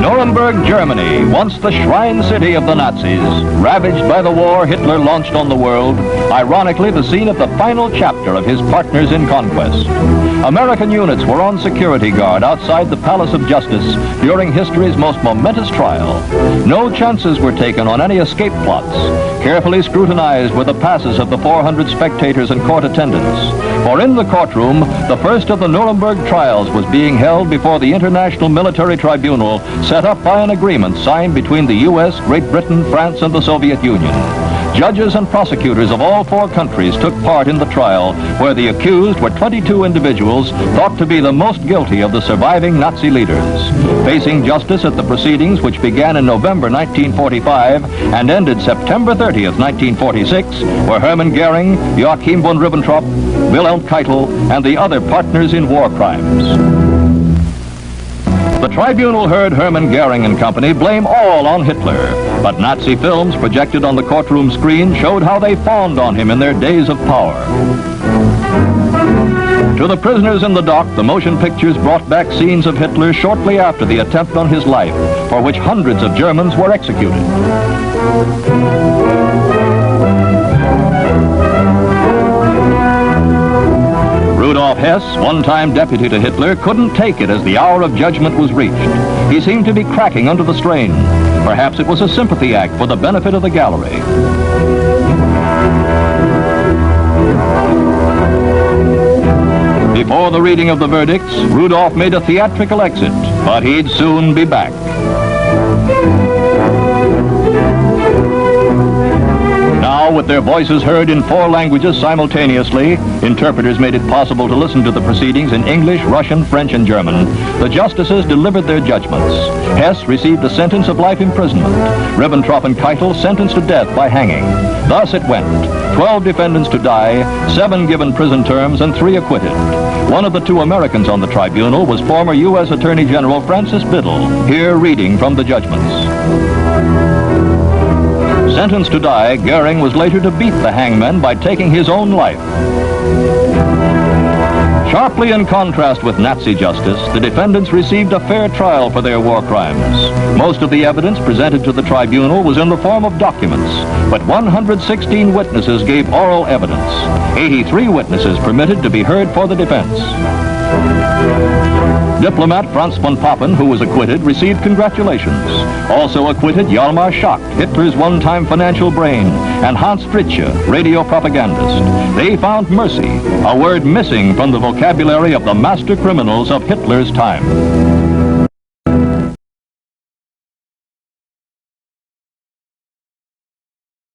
Nuremberg, Germany, once the shrine city of the Nazis, ravaged by the war Hitler launched on the world, ironically the scene of the final chapter of his Partners in Conquest. American units were on security guard outside the Palace of Justice during history's most momentous trial. No chances were taken on any escape plots. Carefully scrutinized were the passes of the 400 spectators and court attendants. For in the courtroom, the first of the Nuremberg trials was being held before the International Military Tribunal set up by an agreement signed between the U.S., Great Britain, France, and the Soviet Union. Judges and prosecutors of all 4 countries took part in the trial, where the accused were 22 individuals thought to be the most guilty of the surviving Nazi leaders. Facing justice at the proceedings, which began in November 1945 and ended September 30th, 1946, were Hermann Goering, Joachim von Ribbentrop, Wilhelm Keitel, and the other partners in war crimes. The tribunal heard Hermann Goering and company blame all on Hitler, but Nazi films projected on the courtroom screen showed how they fawned on him in their days of power. To the prisoners in the dock, the motion pictures brought back scenes of Hitler shortly after the attempt on his life, for which hundreds of Germans were executed. Rudolf Hess, one-time deputy to Hitler, couldn't take it as the hour of judgment was reached. He seemed to be cracking under the strain. Perhaps it was a sympathy act for the benefit of the gallery. Before the reading of the verdicts, Rudolf made a theatrical exit, but he'd soon be back. Now, with their voices heard in 4 languages simultaneously, interpreters made it possible to listen to the proceedings in English, Russian, French, and German. The justices delivered their judgments. Hess received a sentence of life imprisonment. Ribbentrop and Keitel sentenced to death by hanging. Thus it went. 12 defendants to die, 7 given prison terms, and 3 acquitted. One of the 2 Americans on the tribunal was former U.S. Attorney General Francis Biddle, here reading from the judgments. Sentenced to die, Goering was later to beat the hangman by taking his own life. Sharply in contrast with Nazi justice, the defendants received a fair trial for their war crimes. Most of the evidence presented to the tribunal was in the form of documents, but 116 witnesses gave oral evidence. 83 witnesses permitted to be heard for the defense. Diplomat Franz von Papen, who was acquitted, received congratulations. Also acquitted Hjalmar Schacht, Hitler's one-time financial brain, and Hans Fritzsche, radio propagandist. They found mercy, a word missing from the vocabulary of the master criminals of Hitler's time.